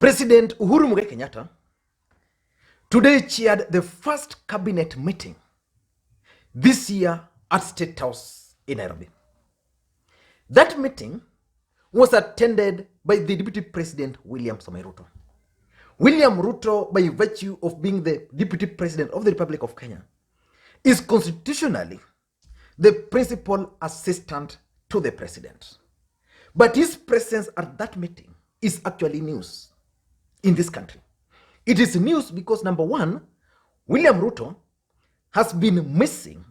President Uhuru Kenyatta today chaired the first cabinet meeting this year at Statehouse in Nairobi. That meeting was attended by the Deputy President William Samoei Ruto. William Ruto, by virtue of being the Deputy President of the Republic of Kenya, is constitutionally the principal assistant to the President. But his presence at that meeting is actually news in this country. It is news because, number one, William Ruto has been missing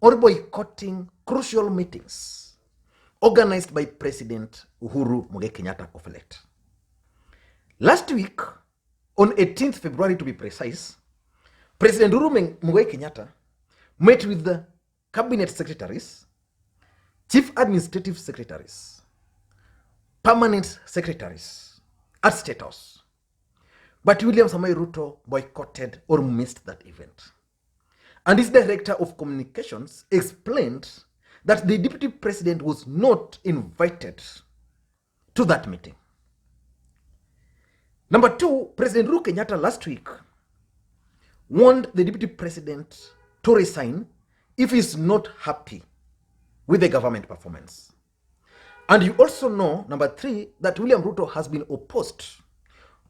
or boycotting crucial meetings organized by President Uhuru Kenyatta of late. Last week, on 18th February to be precise, President Uhuru Kenyatta met with the cabinet secretaries, chief administrative secretaries, permanent secretaries at State House. But William Samoei Ruto boycotted or missed that event. And his director of communications explained that the deputy president was not invited to that meeting. Number two, President Uhuru Kenyatta last week warned the deputy president to resign if he's not happy with the government performance. And you also know, number three, that William Ruto has been opposed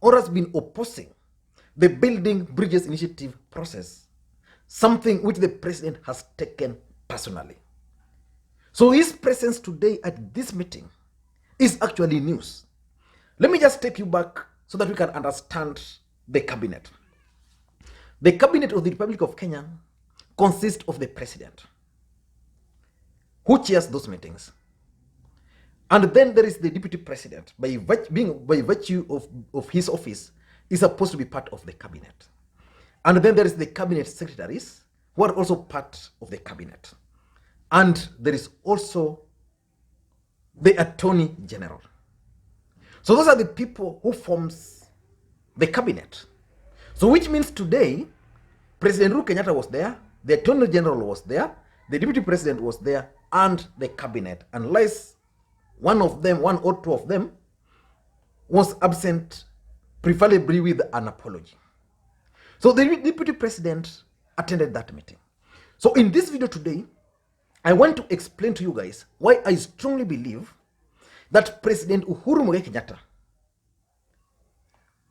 or has been opposing the Building Bridges Initiative process, something which the president has taken personally. So his presence today at this meeting is actually news. Let me just take you back so that we can understand the cabinet. The cabinet of the Republic of Kenya consists of the president, who chairs those meetings. And then there is the deputy president, by virtue of his office, is supposed to be part of the cabinet. And then there is the cabinet secretaries, who are also part of the cabinet. And there is also the attorney general. So those are the people who forms the cabinet. So which means today, President Uhuru Kenyatta was there, the attorney general was there, the deputy president was there, and the cabinet, unless one or two of them was absent, preferably with an apology. So the deputy president attended that meeting. So in this video today, I want to explain to you guys why I strongly believe that President Uhuru Kenyatta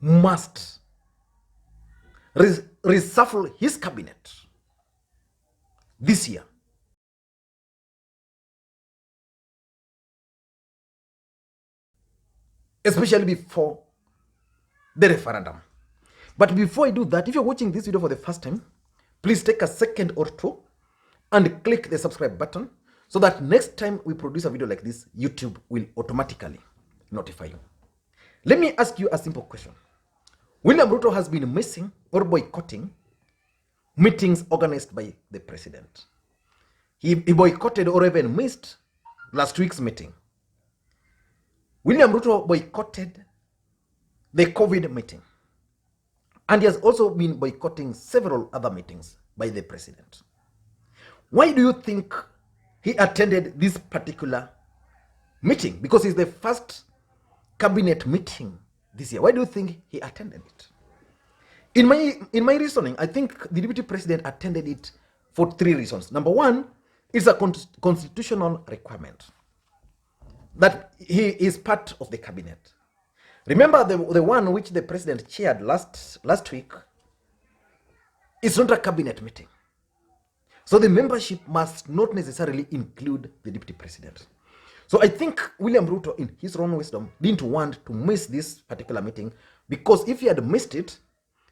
must reshuffle his cabinet this year. Especially before the referendum. But before I do that, if you're watching this video for the first time, please take a second or two and click the subscribe button so that next time we produce a video like this, YouTube will automatically notify you. Let me ask you a simple question. William Ruto has been missing or boycotting meetings organized by the president. He boycotted or even missed last week's meeting. William Ruto boycotted the COVID meeting. And he has also been boycotting several other meetings by the president. Why do you think he attended this particular meeting? Because it's the first cabinet meeting this year. Why do you think he attended it? In my reasoning, I think the deputy president attended it for three reasons. Number one, it's a constitutional requirement that he is part of the cabinet. Remember the one which the president chaired last week is not a cabinet meeting. So the membership must not necessarily include the deputy president. So I think William Ruto, in his own wisdom, didn't want to miss this particular meeting, because if he had missed it,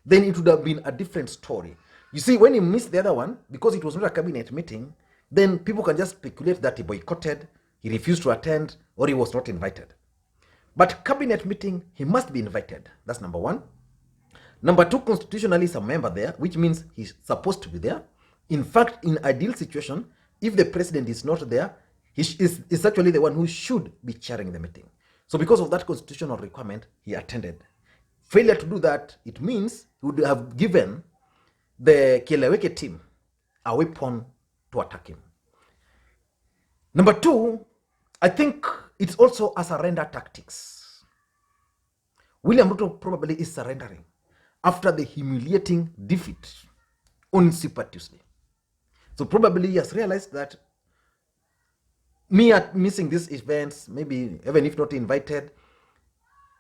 then it would have been a different story. You see, when he missed the other one, because it was not a cabinet meeting, then people can just speculate that he boycotted, he refused to attend, or he was not invited. But cabinet meeting, he must be invited. That's number one. Number two, constitutionally, he's a member there, which means he's supposed to be there. In fact, in ideal situation, if the president is not there, he is actually the one who should be chairing the meeting. So because of that constitutional requirement, he attended. Failure to do that, it means he would have given the Kieleweke team a weapon to attack him. Number two, I think it's also a surrender tactics. William Ruto probably is surrendering after the humiliating defeat on Super Tuesday. So probably he has realized that me missing these events, maybe even if not invited,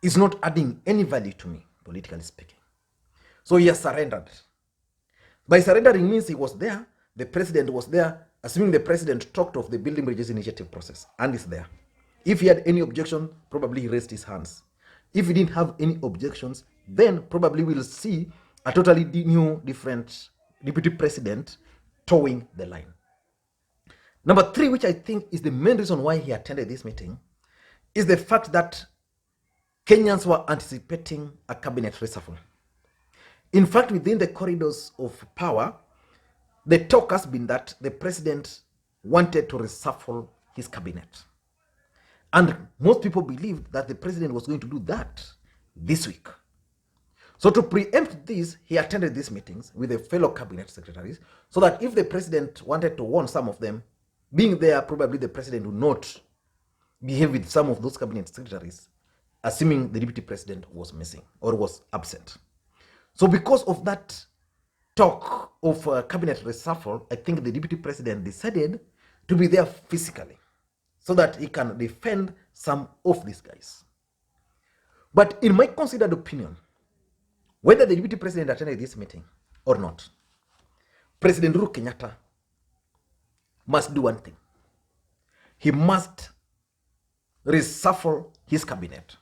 is not adding any value to me, politically speaking. So he has surrendered. By surrendering means he was there, the president was there, assuming the president talked of the Building Bridges Initiative process, and is there. If he had any objection, probably he raised his hands. If he didn't have any objections, then probably we'll see a totally new, different deputy president towing the line. Number 3, which I think is the main reason why he attended this meeting, is the fact that Kenyans were anticipating a cabinet reshuffle. In fact, within the corridors of power, the talk has been that the president wanted to reshuffle his cabinet. And most people believed that the president was going to do that this week. So to preempt this, he attended these meetings with the fellow cabinet secretaries, so that if the president wanted to warn some of them, being there, probably the president would not behave with some of those cabinet secretaries, assuming the deputy president was missing or was absent. So because of that talk of cabinet reshuffle, I think the deputy president decided to be there physically so that he can defend some of these guys. But in my considered opinion, whether the deputy president attended this meeting or not, President Uhuru Kenyatta must do one thing. He must reshuffle his cabinet.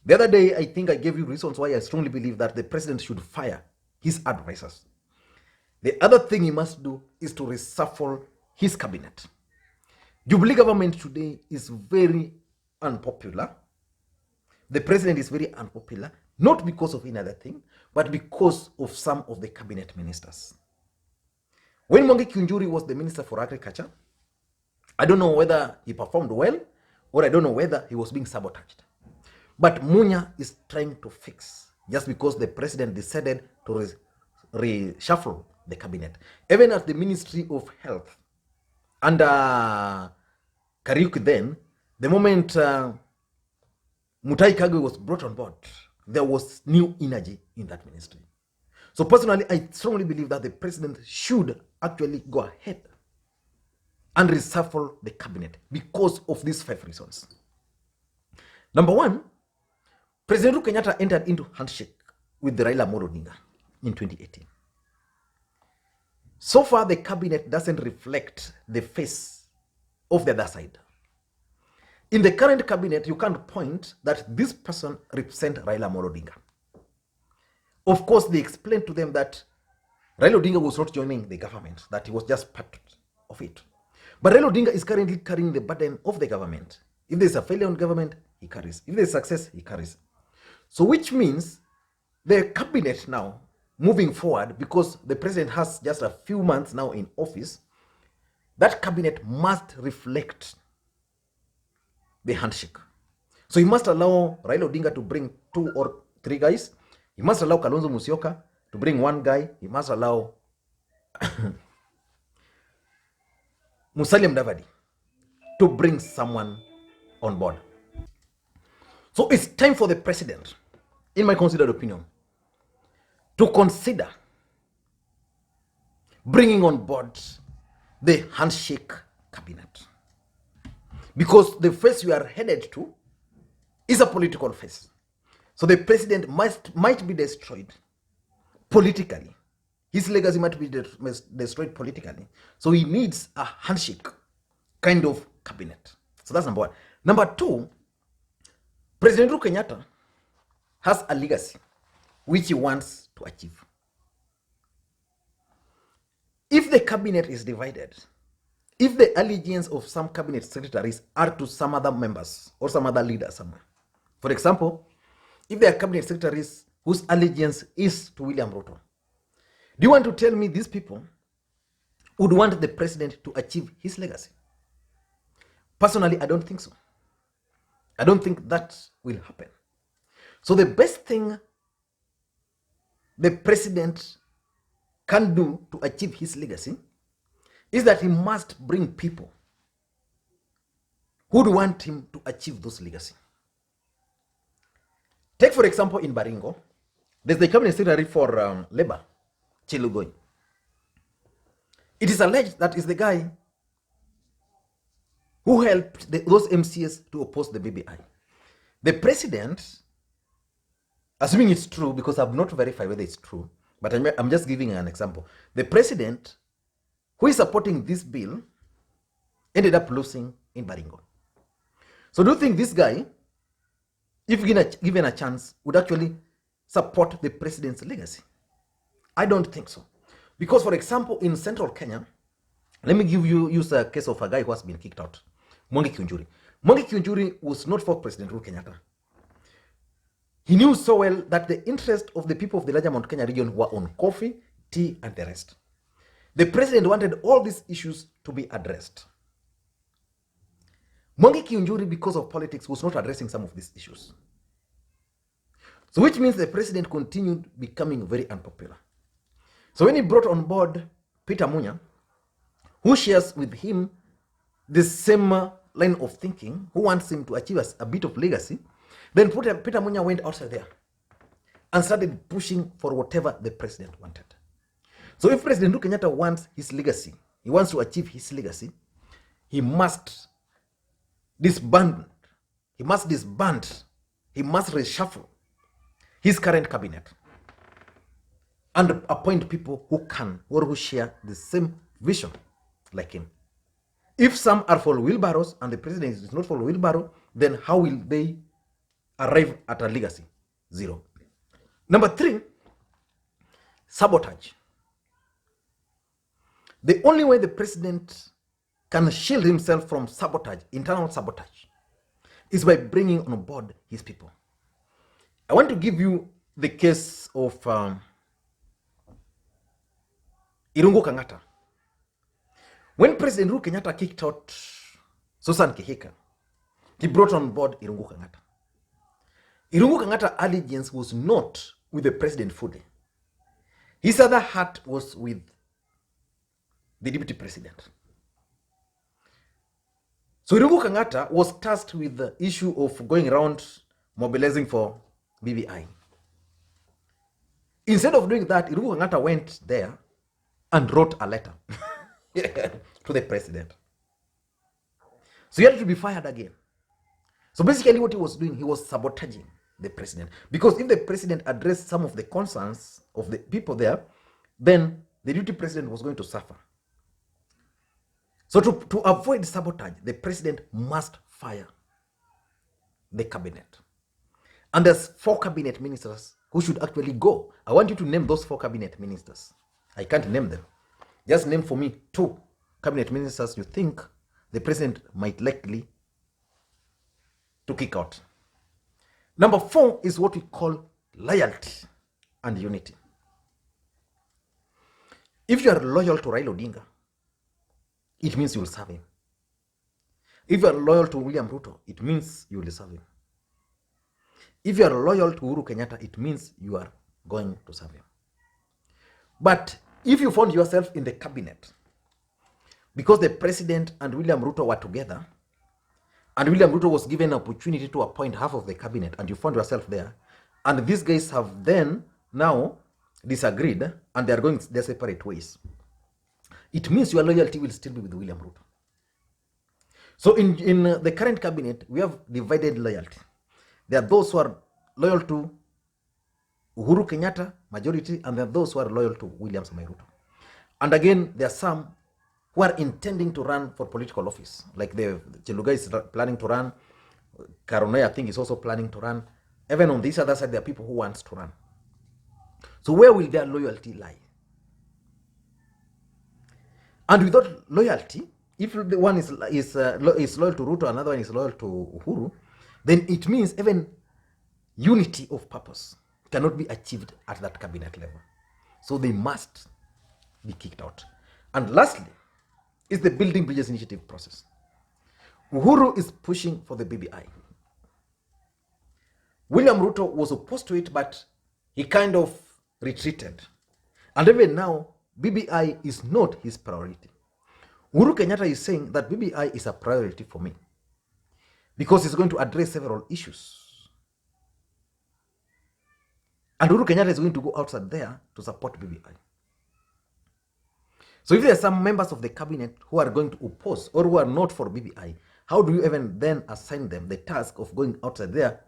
The other day, I think I gave you reasons why I strongly believe that the president should fire his advisors. The other thing he must do is to reshuffle his cabinet. Jubilee government today is very unpopular. The president is very unpopular, not because of any other thing, but because of some of the cabinet ministers. When Mwangi Kiunjuri was the Minister for Agriculture, I don't know whether he performed well, or I don't know whether he was being sabotaged. But Munya is trying to fix, just because the president decided to reshuffle the cabinet. Even at the Ministry of Health, under Kariuki then, the moment Mutahi Kagwe was brought on board, there was new energy in that ministry. So personally, I strongly believe that the president should actually go ahead and reshuffle the cabinet because of these 5 reasons. Number 1, President Uhuru Kenyatta entered into handshake with the Raila Odinga in 2018. So far, the cabinet doesn't reflect the face of the other side. In the current cabinet, you can't point that this person represents Raila Odinga. Of course, they explained to them that Raila Odinga was not joining the government, that he was just part of it. But Raila Odinga is currently carrying the burden of the government. If there's a failure on government, he carries. If there's success, he carries. So which means the cabinet now, moving forward, because the president has just a few months now in office, that cabinet must reflect the handshake. So he must allow Raila Odinga to bring 2 or 3 guys. He must allow Kalonzo Musyoka to bring 1 guy. He must allow Musalia Mudavadi to bring someone on board. So it's time for the president, in my considered opinion, to consider bringing on board the handshake cabinet. Because the phase we are headed to is a political phase. So the president might be destroyed politically. His legacy might be destroyed politically. So he needs a handshake kind of cabinet. So that's number 1. Number 2, President Uhuru Kenyatta has a legacy which he wants to achieve. If the cabinet is divided, if the allegiance of some cabinet secretaries are to some other members or some other leader somewhere, for example, if there are cabinet secretaries whose allegiance is to William Ruto, do you want to tell me these people would want the president to achieve his legacy? Personally, I don't think so. I don't think that will happen. So the best thing the president can do to achieve his legacy is that he must bring people who would want him to achieve those legacy. Take, for example, in Baringo, there's the cabinet secretary for labor, Chelugoi. It is alleged that is the guy who helped those MCS to oppose the BBI. The president, assuming it's true, because I've not verified whether it's true, but I'm just giving an example. The president who is supporting this bill ended up losing in Baringo. So do you think this guy, if given a chance, would actually support the president's legacy? I don't think so. Because, for example, in central Kenya, let me use a case of a guy who has been kicked out, Mwangi Kiunjuri. Mwangi Kiunjuri was not for President Uhuru Kenyatta. He knew so well that the interest of the people of the larger Mount Kenya region were on coffee, tea, and the rest. The president wanted all these issues to be addressed. Mwangi Kiunjuri, because of politics, was not addressing some of these issues. So which means the president continued becoming very unpopular. So when he brought on board Peter Munya, who shares with him the same line of thinking, who wants him to achieve a bit of legacy, then Peter Munya went outside there and started pushing for whatever the president wanted. So if President Uhuru Kenyatta wants his legacy, he wants to achieve his legacy, he must disband, he must reshuffle his current cabinet and appoint people who can or who share the same vision like him. If some are for wheelbarrows and the president is not for wheelbarrow, then how will they arrive at a legacy? Zero. Number 3, sabotage. The only way the president can shield himself from sabotage, internal sabotage, is by bringing on board his people. I want to give you the case of Irungu Kangata. When President Uhuru Kenyatta kicked out Susan Kihika, he brought on board Irungu Kangata. Irungu Kangata allegiance was not with the president fully. His other heart was with the deputy president. So Irungu Kangata was tasked with the issue of going around mobilizing for BBI. Instead of doing that, Irungu Kangata went there and wrote a letter to the president. So he had to be fired again. So basically what he was doing, he was sabotaging the president. Because if the president addressed some of the concerns of the people there, then the deputy president was going to suffer. So to avoid sabotage, the president must fire the cabinet. And there's 4 cabinet ministers who should actually go. I want you to name those 4 cabinet ministers. I can't name them. Just name for me 2 cabinet ministers you think the president might likely to kick out. Number 4 is what we call loyalty and unity. If you are loyal to Raila Odinga, it means you will serve him. If you are loyal to William Ruto, it means you will serve him. If you are loyal to Uhuru Kenyatta, it means you are going to serve him. But if you found yourself in the cabinet because the president and William Ruto were together, and William Ruto was given an opportunity to appoint half of the cabinet, and you found yourself there, and these guys have then now disagreed, and they are going their separate ways, it means your loyalty will still be with William Ruto. So in the current cabinet, we have divided loyalty. There are those who are loyal to Uhuru Kenyatta, majority, and there are those who are loyal to William Samoei Ruto. And again, there are some who are intending to run for political office, like the Cheluga is planning to run, Karonai, I think, is also planning to run. Even on this other side, there are people who want to run. So where will their loyalty lie? And without loyalty, if the one is loyal to Ruto, another one is loyal to Uhuru, then it means even unity of purpose cannot be achieved at that cabinet level. So they must be kicked out. And lastly, is the Building Bridges Initiative process. Uhuru is pushing for the BBI. William Ruto was opposed to it, but he kind of retreated. And even now, BBI is not his priority. Uhuru Kenyatta is saying that BBI is a priority for me because it's going to address several issues. And Uhuru Kenyatta is going to go outside there to support BBI. So if there are some members of the cabinet who are going to oppose or who are not for BBI, how do you even then assign them the task of going outside there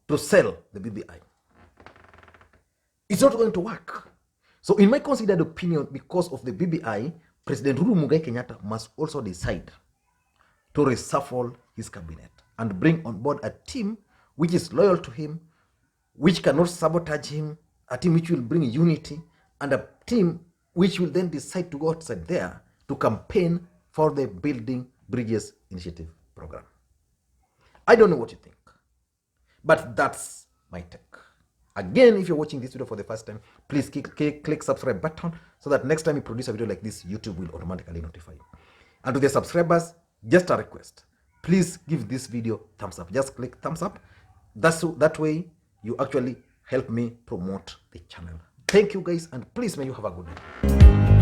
to sell the BBI? It's not going to work. So in my considered opinion, because of the BBI, President Uhuru Kenyatta must also decide to reshuffle his cabinet and bring on board a team which is loyal to him, which cannot sabotage him, a team which will bring unity, and a team which will then decide to go outside there to campaign for the Building Bridges Initiative program. I don't know what you think, but that's my take. Again, if you're watching this video for the first time, please click subscribe button so that next time you produce a video like this, YouTube will automatically notify you. And to the subscribers, just a request. Please give this video thumbs up. Just click thumbs up. That way, you actually help me promote the channel. Thank you guys, and please may you have a good day.